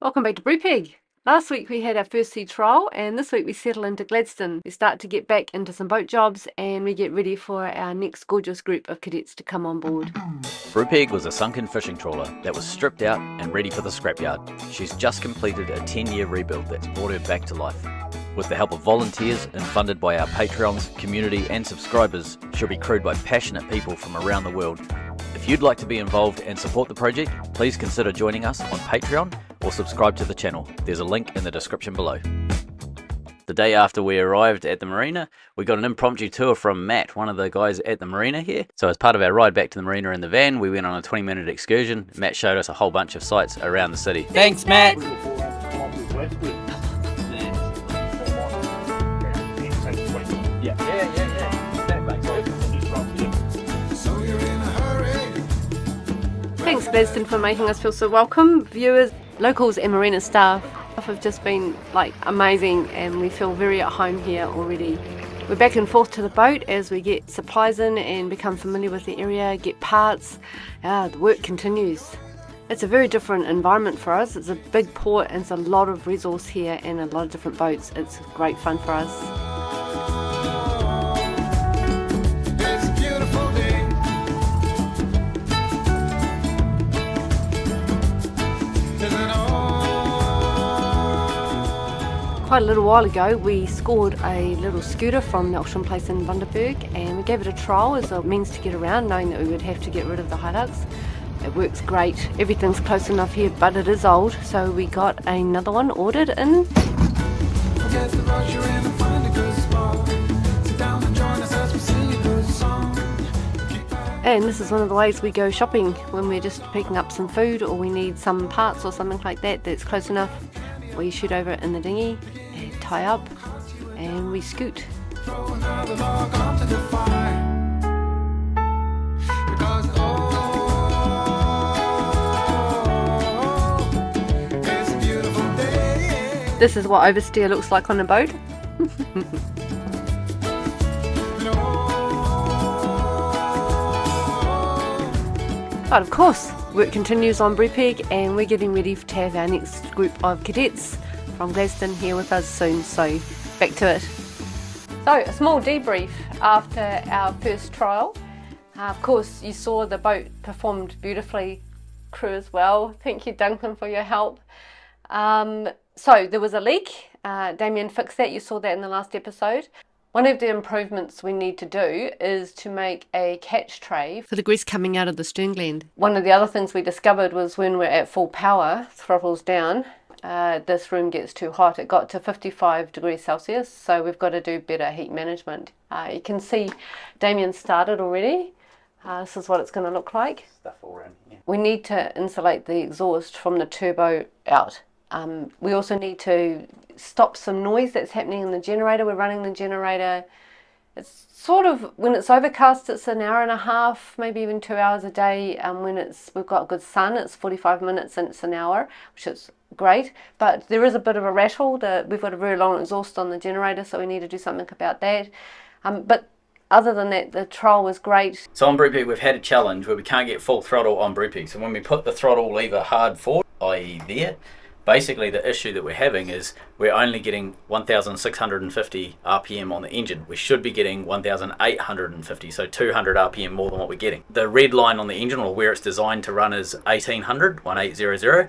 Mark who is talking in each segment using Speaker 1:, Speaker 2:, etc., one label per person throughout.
Speaker 1: Welcome back to Brupeg. Last week we had our first sea trial, and this week we settle into Gladstone. We start to get back into some boat jobs, and we get ready for our next gorgeous group of cadets to come on board.
Speaker 2: Brupeg was a sunken fishing trawler that was stripped out and ready for the scrapyard. She's just completed a 10-year rebuild that's brought her back to life. With the help of volunteers and funded by our Patreons, community and subscribers, she'll be crewed by passionate people from around the world. If you'd like to be involved and support the project, please consider joining us on Patreon or subscribe to the channel. There's a link in the description below. The day after we arrived at the marina, we got an impromptu tour from Matt, one of the guys at the marina here. So as part of our ride back to the marina in the van, we went on a 20-minute excursion. Matt showed us a whole bunch of sights around the city.
Speaker 3: Thanks, Matt.
Speaker 1: Thanks Gladstone for making us feel so welcome. Viewers, locals and marina staff have just been amazing, and we feel very at home here already. We're back and forth to the boat as we get supplies in and become familiar with the area, get parts. The work continues. It's a very different environment for us. It's a big port and it's a lot of resource here and a lot of different boats. It's great fun for us. Quite a little while ago we scored a little scooter from the auction place in Bundaberg, and we gave it a trial as a means to get around, knowing that we would have to get rid of the Hilux. It works great, everything's close enough here, but it is old, so we got another one ordered in. And this is one of the ways we go shopping when we're just picking up some food or we need some parts or something like that that's close enough. We shoot over it in the dinghy, and tie up, and we scoot. This is what oversteer looks like on a boat. But of course, work continues on Brupeg, and we're getting ready to have our next group of cadets from Gladstone here with us soon, so back to it. So a small debrief after our first trial. Of course you saw the boat performed beautifully, crew as well. Thank you Duncan for your help. So there was a leak, Damien fixed that, you saw that in the last episode. One of the improvements we need to do is to make a catch tray for the grease coming out of the stern gland. One of the other things we discovered was when we're at full power, throttles down, this room gets too hot. It got to 55 degrees Celsius, so we've got to do better heat management. You can see Damien started already. This is what it's going to look like.
Speaker 2: Stuff all around here.
Speaker 1: We need to insulate the exhaust from the turbo out. We also need to stop some noise that's happening in the generator. We're running the generator. It's sort of, when it's overcast, it's an hour and a half, maybe even 2 hours a day. When we've got good sun, it's 45 minutes and it's an hour, which is great. But there is a bit of a rattle. We've got a very long exhaust on the generator, so we need to do something about that. But other than that, the trial was great.
Speaker 2: So on Brupeg, we've had a challenge where we can't get full throttle on Brupeg. So when we put the throttle lever hard forward, i.e. there, basically the issue that we're having is we're only getting 1,650 RPM on the engine. We should be getting 1,850, so 200 RPM more than what we're getting. The red line on the engine, or where it's designed to run, is 1800, 1800.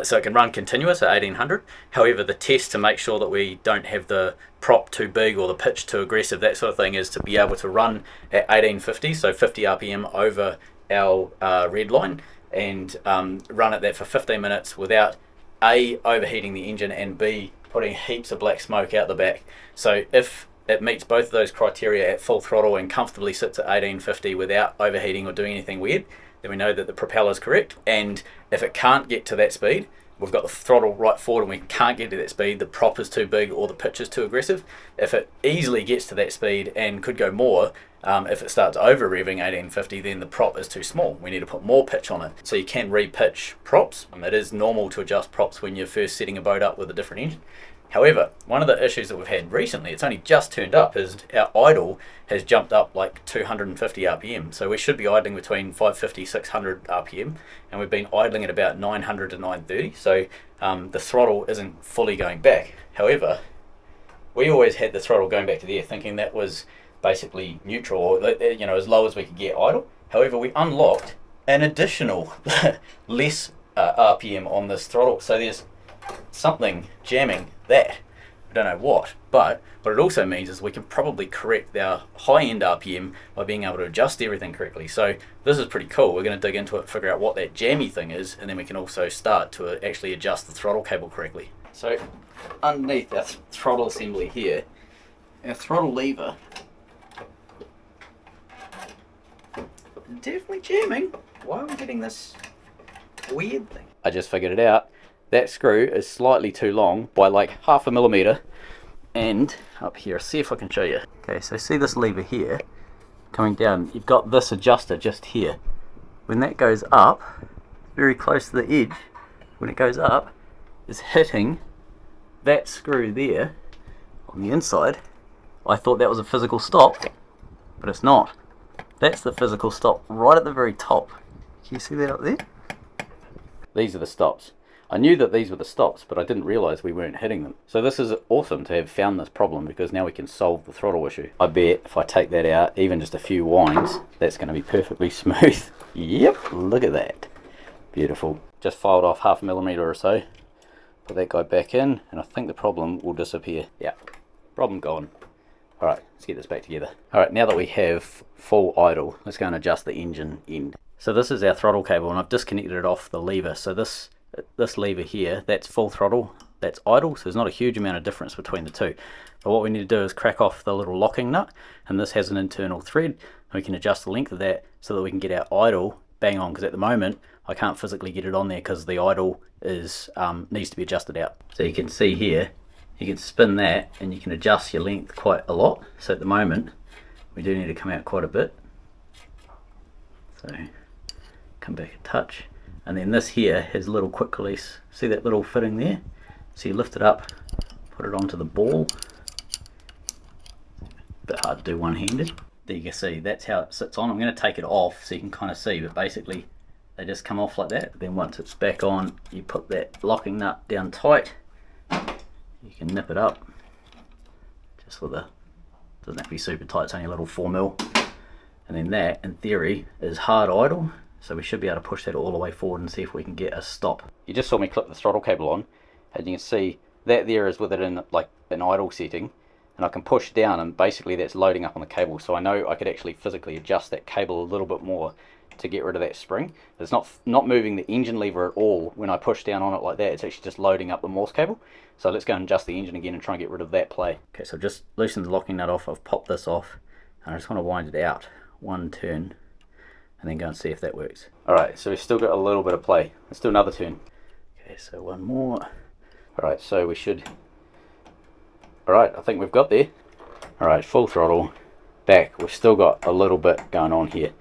Speaker 2: So it can run continuous at 1800. However, the test to make sure that we don't have the prop too big or the pitch too aggressive, that sort of thing, is to be able to run at 1850, so 50 RPM over our red line, and run at that for 15 minutes without A, overheating the engine, and B, putting heaps of black smoke out the back. So if it meets both of those criteria at full throttle and comfortably sits at 1850 without overheating or doing anything weird, then we know that the propeller is correct. And if it can't get to that speed, we've got the throttle right forward and we can't get to that speed, the prop is too big or the pitch is too aggressive. If it easily gets to that speed and could go more, if it starts over revving 1850, then the prop is too small. We need to put more pitch on it. So you can re-pitch props. It is normal to adjust props when you're first setting a boat up with a different engine. However, one of the issues that we've had recently, it's only just turned up, is our idle has jumped up like 250 RPM. So we should be idling between 550, 600 RPM, and we've been idling at about 900 to 930. So the throttle isn't fully going back. However, we always had the throttle going back to there, thinking that was basically neutral, or you know, as low as we could get idle. However, we unlocked an additional less RPM on this throttle. So there's something jamming that. I don't know what, but what it also means is we can probably correct our high-end RPM by being able to adjust everything correctly. So this is pretty cool. We're going to dig into it, figure out what that jammy thing is, and then we can also start to actually adjust the throttle cable correctly. So underneath our throttle assembly here, our throttle lever is definitely jamming. Why are we getting this weird thing? I just figured it out. That screw is slightly too long by like 0.5 millimeter, and up here, see if I can show you. Okay, so see this lever here coming down, you've got this adjuster just here. When that goes up, very close to the edge, when it goes up, is hitting that screw there on the inside. I thought that was a physical stop, but it's not. That's the physical stop right at the very top. Can you see that up there? These are the stops. I knew that these were the stops, but I didn't realise we weren't hitting them. So this is awesome to have found this problem, because now we can solve the throttle issue. I bet if I take that out, even just a few winds, that's going to be perfectly smooth. Yep, look at that. Beautiful. Just filed off 0.5 millimeter or so. Put that guy back in, and I think the problem will disappear. Yeah, problem gone. Alright, let's get this back together. Alright, now that we have full idle, let's go and adjust the engine end. So this is our throttle cable, and I've disconnected it off the lever. So this lever here, that's full throttle, that's idle, so there's not a huge amount of difference between the two. But what we need to do is crack off the little locking nut, and this has an internal thread, and we can adjust the length of that so that we can get our idle bang on, because at the moment I can't physically get it on there because the idle is needs to be adjusted out. So you can see here, you can spin that and you can adjust your length quite a lot. So at the moment we do need to come out quite a bit, so come back a touch. And then this here has a little quick release. See that little fitting there? So you lift it up, put it onto the ball. Bit hard to do one-handed. There you can see, that's how it sits on. I'm going to take it off so you can kind of see, but basically they just come off like that. Then once it's back on, you put that locking nut down tight. You can nip it up. Just with a, doesn't have to be super tight, it's only a little 4mm. And then that, in theory, is hard idle. So we should be able to push that all the way forward and see if we can get a stop. You just saw me clip the throttle cable on, and you can see that there is with it in like an idle setting, and I can push down and basically that's loading up on the cable. So I know I could actually physically adjust that cable a little bit more to get rid of that spring. It's not moving the engine lever at all when I push down on it like that. It's actually just loading up the Morse cable. So let's go and adjust the engine again and try and get rid of that play. Okay, so just loosened the locking nut off. I've popped this off, and I just want to wind it out one turn, and then go and see if that works. Alright, so we've still got a little bit of play. Let's do another turn. Okay, so one more. Alright, so we should... Alright, I think we've got there. Alright, full throttle, back. We've still got a little bit going on here.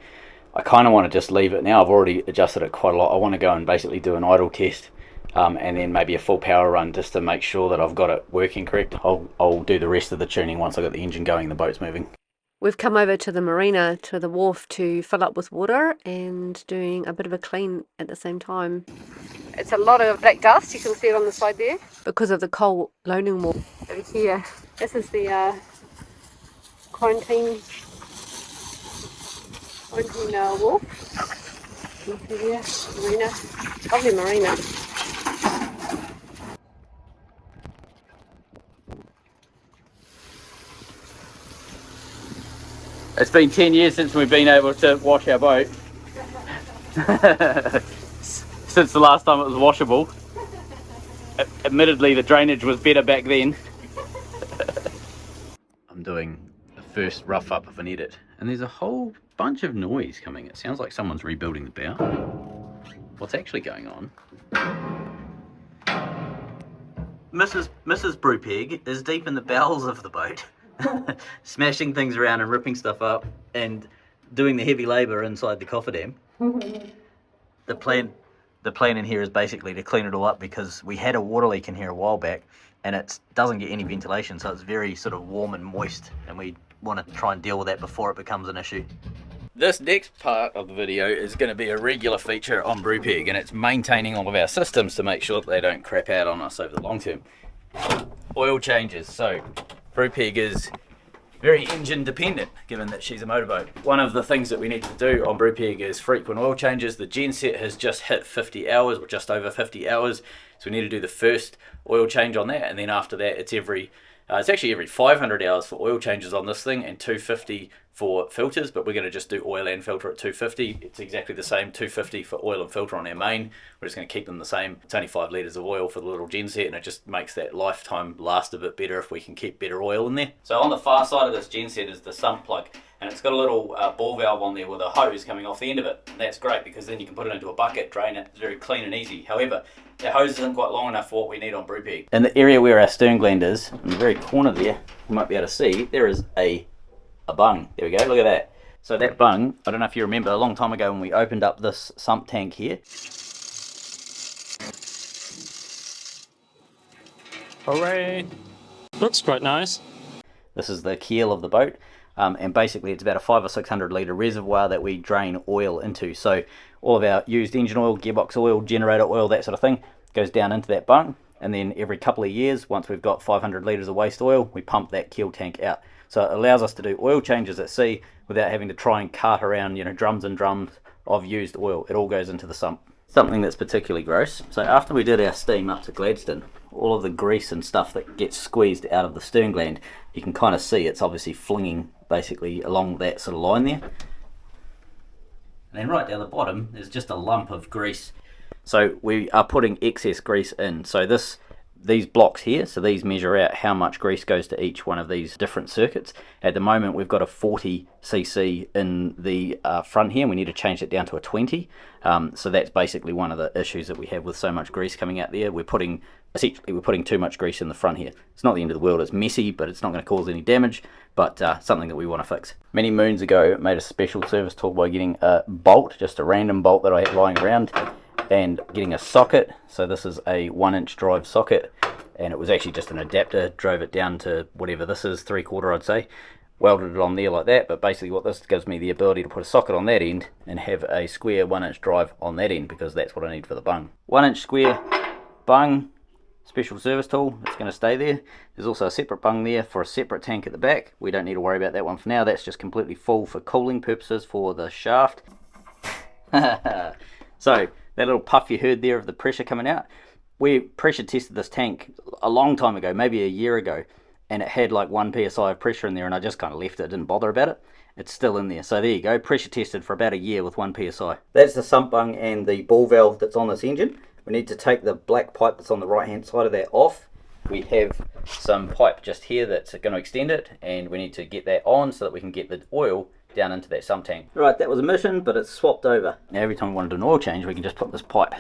Speaker 2: I kind of want to just leave it now. I've already adjusted it quite a lot. I want to go and basically do an idle test, and then maybe a full power run just to make sure that I've got it working correct. I'll do the rest of the tuning once I've got the engine going and the boat's moving.
Speaker 1: We've come over to the marina, to the wharf, to fill up with water and doing a bit of a clean at the same time. It's a lot of black dust, you can see it on the side there, because of the coal loading wall over here. This is the quarantine wharf. You see here, marina, lovely marina.
Speaker 2: It's been 10 years since we've been able to wash our boat. Since the last time it was washable. Admittedly, the drainage was better back then. I'm doing the first rough up of an edit, and there's a whole bunch of noise coming. It sounds like someone's rebuilding the bow. What's actually going on? Mrs. Brupeg is deep in the bowels of the boat. Smashing things around and ripping stuff up and doing the heavy labour inside the cofferdam. The the plan in here is basically to clean it all up because we had a water leak in here a while back and it doesn't get any ventilation, so it's very sort of warm and moist, and we want to try and deal with that before it becomes an issue. This next part of the video is going to be a regular feature on Brupeg, and it's maintaining all of our systems to make sure that they don't crap out on us over the long term. Oil changes. So Brupeg is very engine dependent, given that she's a motorboat. One of the things that we need to do on Brupeg is frequent oil changes. The genset has just hit 50 hours, or just over 50 hours, so we need to do the first oil change on that, and then after that it's actually every 500 hours for oil changes on this thing, and 250 for filters, but we're going to just do oil and filter at 250. It's exactly the same, 250 for oil and filter on our main. We're just going to keep them the same. It's only 5 litres of oil for the little genset, and it just makes that lifetime last a bit better if we can keep better oil in there. So on the far side of this genset is the sump plug, and it's got a little ball valve on there with a hose coming off the end of it. And that's great because then you can put it into a bucket, drain it. It's very clean and easy. However, our hose isn't quite long enough for what we need on Brupeg. In the area where our stern gland is, in the very corner there, you might be able to see, there is a bung. There we go, look at that. So that bung, I don't know if you remember, a long time ago when we opened up this sump tank here.
Speaker 3: Hooray! Looks quite nice.
Speaker 2: This is the keel of the boat, and basically it's about a 500 or 600 litre reservoir that we drain oil into. So all of our used engine oil, gearbox oil, generator oil, that sort of thing, goes down into that bung, and then every couple of years, once we've got 500 litres of waste oil, we pump that keel tank out. So it allows us to do oil changes at sea without having to try and cart around, drums and drums of used oil. It all goes into the sump. Something that's particularly gross. So after we did our steam up to Gladstone, all of the grease and stuff that gets squeezed out of the stern gland, you can kind of see it's obviously flinging basically along that sort of line there. And then right down the bottom is just a lump of grease. So we are putting excess grease in. So these blocks here, so these measure out how much grease goes to each one of these different circuits. At the moment we've got a 40cc in the front here, and we need to change it down to a 20. So that's basically one of the issues that we have with so much grease coming out there. We're putting too much grease in the front here. It's not the end of the world, it's messy, but it's not going to cause any damage, but something that we want to fix. Many moons ago I made a special service tool by getting a bolt, just a random bolt that I had lying around, and getting a socket. So this is a 1-inch drive socket, and it was actually just an adapter. Drove it down to whatever this is, 3/4 I'd say, welded it on there like that. But basically what this gives me the ability to put a socket on that end and have a square 1-inch drive on that end, because that's what I need for the bung. 1-inch square bung, special service tool, it's going to stay there. There's also a separate bung there for a separate tank at the back. We don't need to worry about that one for now. That's just completely full for cooling purposes for the shaft. So that little puff you heard there of the pressure coming out, we pressure tested this tank a long time ago, maybe a year ago, and it had like 1 psi of pressure in there, and I just kind of left it, didn't bother about it. It's still in there. So there you go, pressure tested for about a year with 1 psi. That's the sump bung and the ball valve that's on this engine. We need to take the black pipe that's on the right hand side of that off. We have some pipe just here that's going to extend it, and we need to get that on so that we can get the oil down into that sump tank. Right, that was a mission, but it's swapped over. Now every time we want to do an oil change, we can just put this pipe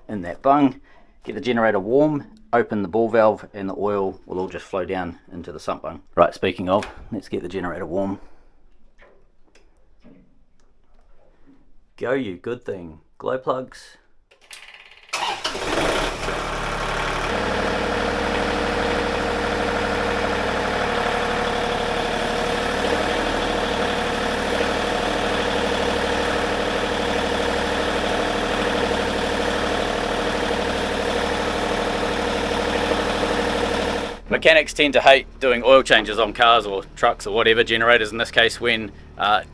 Speaker 2: in that bung, get the generator warm, open the ball valve, and the oil will all just flow down into the sump bung. Right, speaking of, let's get the generator warm. Go you good thing. Glow plugs. Mechanics tend to hate doing oil changes on cars or trucks or whatever, generators in this case, when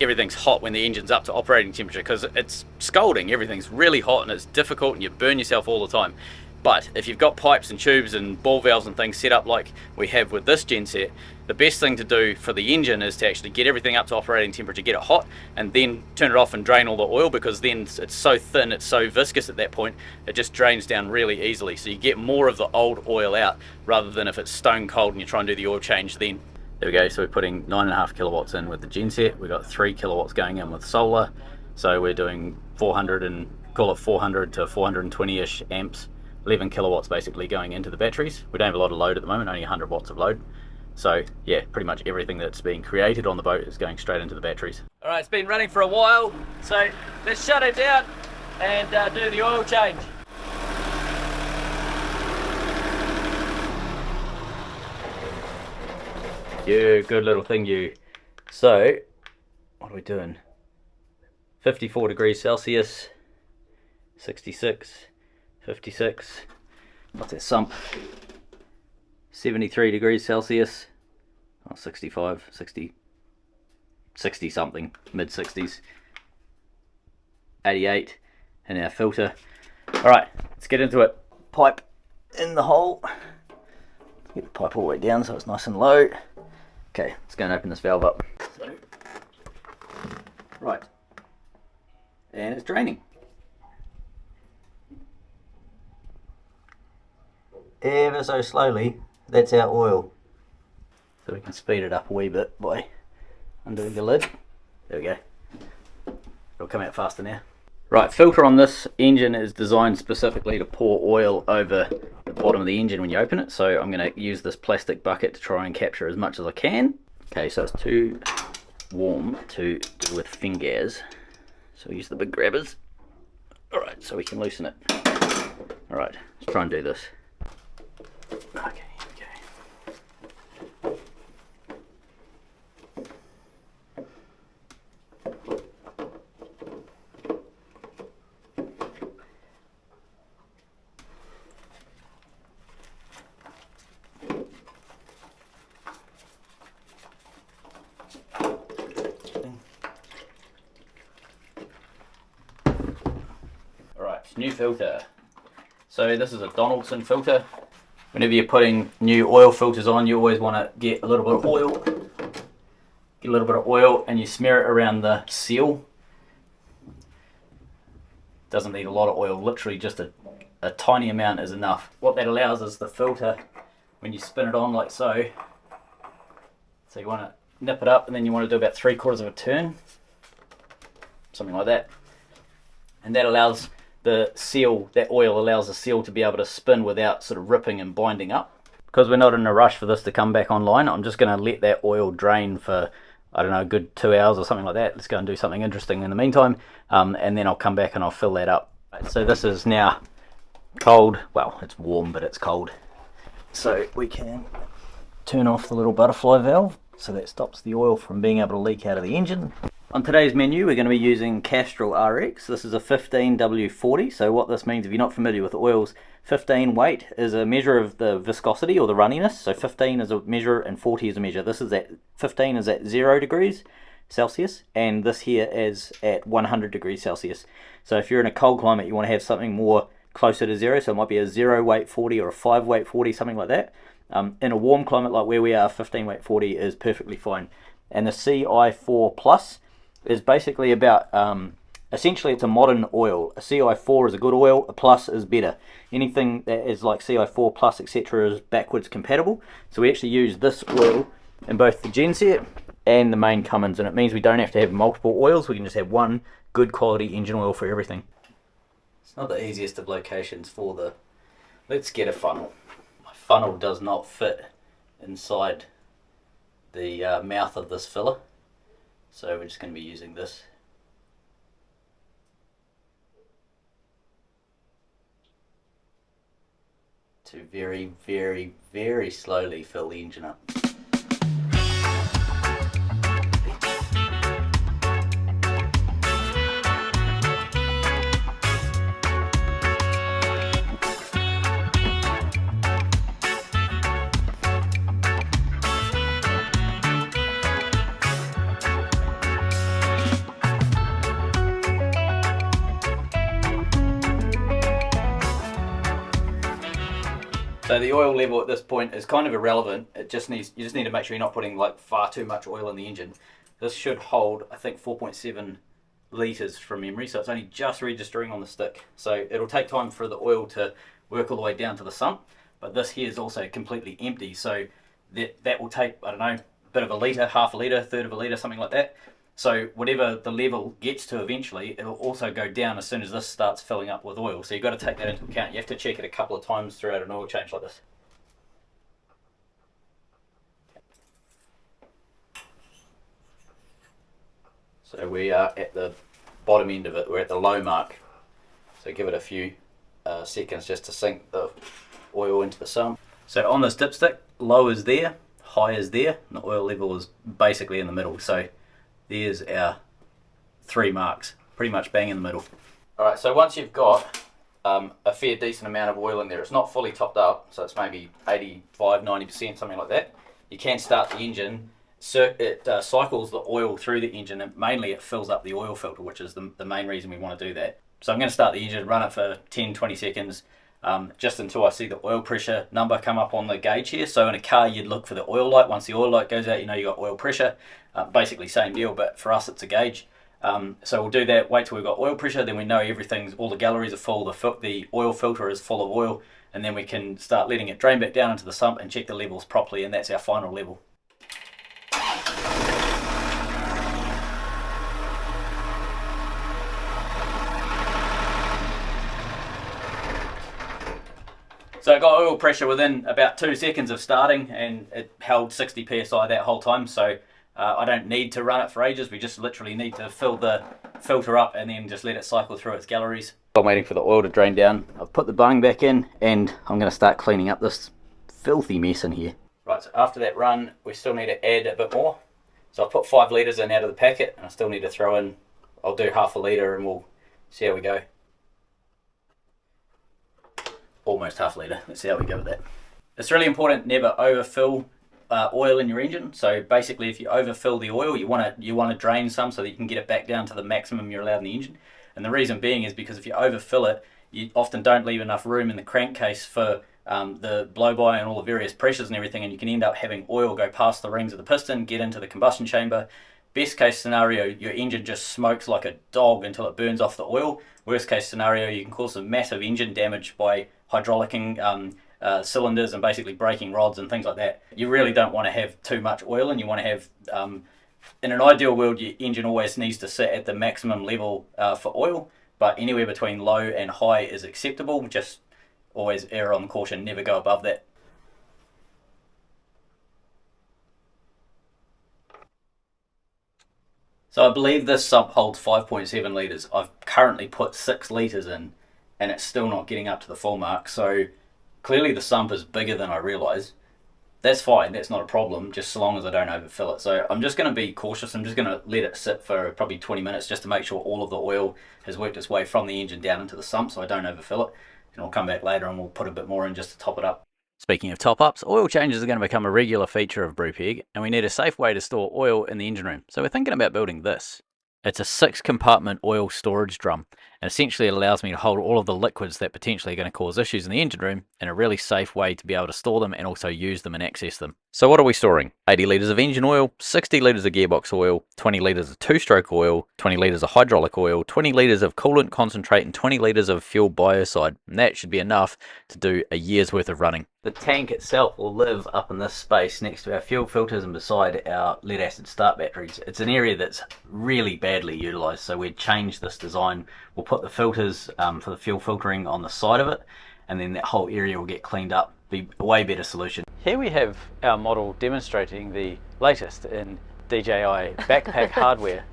Speaker 2: everything's hot, when the engine's up to operating temperature, because it's scalding, everything's really hot and it's difficult and you burn yourself all the time. But if you've got pipes and tubes and ball valves and things set up like we have with this genset, the best thing to do for the engine is to actually get everything up to operating temperature, get it hot, and then turn it off and drain all the oil, because then it's so thin, it's so viscous at that point, it just drains down really easily. So you get more of the old oil out, rather than if it's stone cold and you try and do the oil change then. There we go, so we're putting 9.5 kilowatts in with the genset. We've got 3 kilowatts going in with solar, so we're doing 400 and call it 400 to 420-ish amps. 11 kilowatts basically going into the batteries. We don't have a lot of load at the moment, only 100 watts of load. So yeah, pretty much everything that's being created on the boat is going straight into the batteries. Alright, it's been running for a while, so let's shut it down and do the oil change. You good little thing, you. So, what are we doing? 54 degrees Celsius, 66, 56. What's that sump? 73 degrees Celsius, 65, 60, 60 something, mid 60s, 88, and our filter. Alright, let's get into it. Pipe in the hole. Get the pipe all the way down so it's nice and low. Okay, let's go and open this valve up. So, right, and it's draining. Ever so slowly, that's our oil. So we can speed it up a wee bit by undoing the lid. There we go. It'll come out faster now. Right, filter on this engine is designed specifically to pour oil over the bottom of the engine when you open it. So I'm going to use this plastic bucket to try and capture as much as I can. Okay, so it's too warm to do with fingers. So we'll use the big grabbers. Alright, so we can loosen it. Alright, let's try and do this. Okay, okay. Alright, new filter. So this is a Donaldson filter. Whenever you're putting new oil filters on, you always want to get a little bit of oil. Get a little bit of oil and you smear it around the seal. Doesn't need a lot of oil, literally just a tiny amount is enough. What that allows is the filter, when you spin it on like so, so you want to nip it up and then you want to do about 3/4 of a turn. Something like that. And that allows the seal, that oil allows the seal to be able to spin without sort of ripping and binding up. Because we're not in a rush for this to come back online, I'm just going to let that oil drain for, I don't know, a good 2 hours or something like that. Let's go and do something interesting in the meantime, and then I'll come back and I'll fill that up. So this is now cold. Well, it's warm, but it's cold. So we can turn off the little butterfly valve, so that stops the oil from being able to leak out of the engine. On today's menu, we're going to be using Castrol RX. This is a 15W40. So what this means, if you're not familiar with oils, 15 weight is a measure of the viscosity or the runniness. So 15 is a measure and 40 is a measure. This is at 15 is at 0 degrees Celsius, and this here is at 100 degrees Celsius. So if you're in a cold climate, you want to have something more closer to 0. So it might be a 0 weight 40 or a 5 weight 40, something like that. In a warm climate like where we are, 15 weight 40 is perfectly fine. And the CI4 Plus is basically about, essentially it's a modern oil. A CI4 is a good oil, a Plus is better. Anything that is like CI4 Plus, etc. is backwards compatible. So we actually use this oil in both the genset and the main Cummins, and it means we don't have to have multiple oils, we can just have one good quality engine oil for everything. It's not the easiest of locations for the, let's get a funnel. My funnel does not fit inside the mouth of this filler. So we're just going to be using this. To very, very, very slowly fill the engine up. So the oil level at this point is kind of irrelevant. It just needs, you just need to make sure you're not putting like far too much oil in the engine. This should hold, I think, 4.7 litres from memory, so it's only just registering on the stick. So it'll take time for the oil to work all the way down to the sump, but this here is also completely empty, so that will take, I don't know, a bit of a litre, half a litre, third of a litre, something like that. So whatever the level gets to eventually, it'll also go down as soon as this starts filling up with oil. So you've got to take that into account. You have to check it a couple of times throughout an oil change like this. So we are at the bottom end of it. We're at the low mark. So give it a few seconds just to sink the oil into the sump. So on this dipstick, low is there, high is there, and the oil level is basically in the middle. So there's our 3 marks, pretty much bang in the middle. Alright, so once you've got a fair decent amount of oil in there, it's not fully topped up, so it's maybe 85-90%, something like that, you can start the engine. It cycles the oil through the engine, and mainly it fills up the oil filter, which is the main reason we want to do that. So I'm going to start the engine, run it for 10-20 seconds, just until I see the oil pressure number come up on the gauge here. So in a car you'd look for the oil light. Once the oil light goes out, you know you got oil pressure. Basically same deal, but for us it's a gauge. So we'll do that, wait till we've got oil pressure, then we know all the galleries are full, the oil filter is full of oil, and then we can start letting it drain back down into the sump and check the levels properly, and that's our final level. So I got oil pressure within about 2 seconds of starting, and it held 60 psi that whole time, so I don't need to run it for ages. We just literally need to fill the filter up and then just let it cycle through its galleries. I'm waiting for the oil to drain down. I've put the bung back in, and I'm going to start cleaning up this filthy mess in here. Right, so after that run, we still need to add a bit more. So I've put 5 litres in out of the packet, and I still need to throw in, I'll do half a litre and we'll see how we go. Almost half a litre, let's see how we go with that. It's really important never overfill oil in your engine. So basically if you overfill the oil, you want to drain some so that you can get it back down to the maximum you're allowed in the engine. And the reason being is because if you overfill it, you often don't leave enough room in the crankcase for the blow-by and all the various pressures and everything, and you can end up having oil go past the rings of the piston, get into the combustion chamber. Best case scenario, your engine just smokes like a dog until it burns off the oil. Worst case scenario, you can cause some massive engine damage by hydraulicking cylinders and basically breaking rods and things like that. You really don't want to have too much oil, and you want to have, in an ideal world, your engine always needs to sit at the maximum level for oil, but anywhere between low and high is acceptable. Just always err on caution, never go above that. So I believe this sump holds 5.7 litres. I've currently put 6 litres in, and it's still not getting up to the full mark. So clearly the sump is bigger than I realise. That's fine, that's not a problem, just so long as I don't overfill it. So I'm just going to be cautious. I'm just going to let it sit for probably 20 minutes just to make sure all of the oil has worked its way from the engine down into the sump so I don't overfill it. And I'll come back later and we'll put a bit more in just to top it up. Speaking of top-ups, oil changes are going to become a regular feature of Brupeg, and we need a safe way to store oil in the engine room. So we're thinking about building this. It's a 6-compartment oil storage drum, and essentially it allows me to hold all of the liquids that potentially are going to cause issues in the engine room in a really safe way to be able to store them and also use them and access them. So what are we storing? 80 litres of engine oil, 60 litres of gearbox oil, 20 litres of 2-stroke oil, 20 litres of hydraulic oil, 20 litres of coolant concentrate, and 20 litres of fuel biocide. And that should be enough to do a year's worth of running. The tank itself will live up in this space next to our fuel filters and beside our lead acid start batteries. It's an area that's really badly utilised, so we'd change this design. We'll put the filters for the fuel filtering on the side of it, and then that whole area will get cleaned up. Be a way better solution. Here we have our model demonstrating the latest in DJI backpack hardware.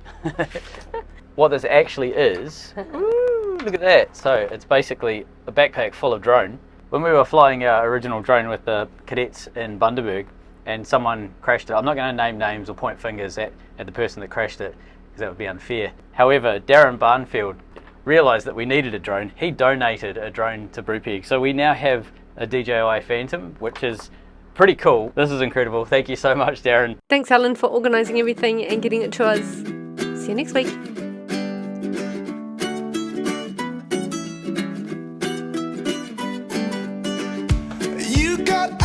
Speaker 2: What this actually is, ooh, look at that. So it's basically a backpack full of drone. When we were flying our original drone with the cadets in Bundaberg and someone crashed it, I'm not going to name names or point fingers at the person that crashed it because that would be unfair. However, Darren Barnfield realised that we needed a drone. He donated a drone to Brupeg. So we now have a DJI Phantom, which is pretty cool. This is incredible. Thank you so much, Darren.
Speaker 1: Thanks, Alan, for organising everything and getting it to us. See you next week.
Speaker 4: You got